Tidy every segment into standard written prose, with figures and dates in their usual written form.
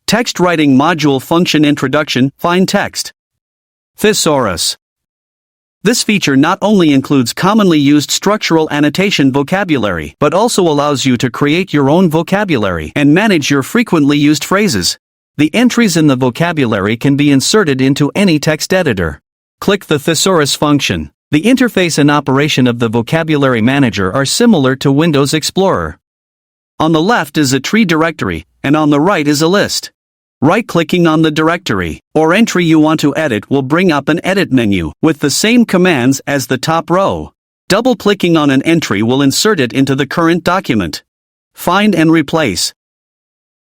Text Writing Module Function Introduction, Find Text. Thesaurus. This feature not only includes commonly used structural annotation vocabulary, but also allows you to create your own vocabulary and manage your frequently used phrases. The entries in the vocabulary can be inserted into any text editor. Click the Thesaurus function. The interface and operation of the Vocabulary Manager are similar to Windows Explorer. On the left is a tree directory, and on the right is a list. Right-clicking on the directory or entry you want to edit will bring up an edit menu with the same commands as the top row. Double-clicking on an entry will insert it into the current document. Find and replace.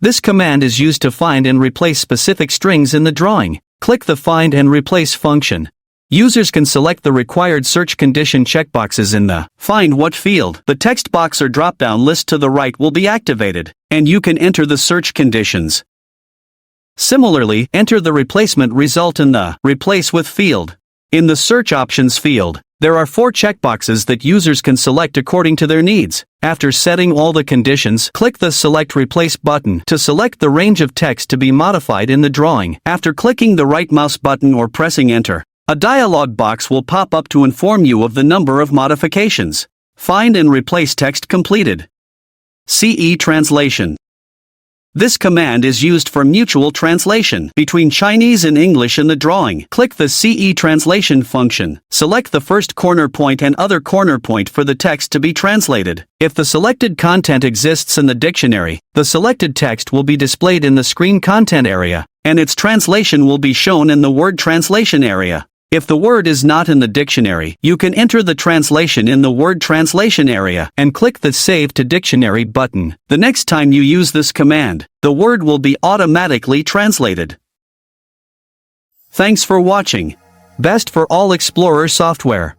This command is used to find and replace specific strings in the drawing. Click the Find and Replace function. Users can select the required search condition checkboxes in the Find What field. The text box or drop-down list to the right will be activated, and you can enter the search conditions. Similarly, enter the replacement result in the Replace With field. In the Search Options field, there are 4 checkboxes that users can select according to their needs. After setting all the conditions, click the Select Replace button to select the range of text to be modified in the drawing. After clicking the right mouse button or pressing Enter, a dialog box will pop up to inform you of the number of modifications. Find and replace text completed. CE Translation. This command is used for mutual translation between Chinese and English in the drawing. Click the CE Translation function. Select the first corner point and other corner point for the text to be translated. If the selected content exists in the dictionary, the selected text will be displayed in the screen content area, and its translation will be shown in the word translation area. If the word is not in the dictionary, you can enter the translation in the word translation area and click the Save to Dictionary button. The next time you use this command, the word will be automatically translated. Thanks for watching. Best for all Explorer software.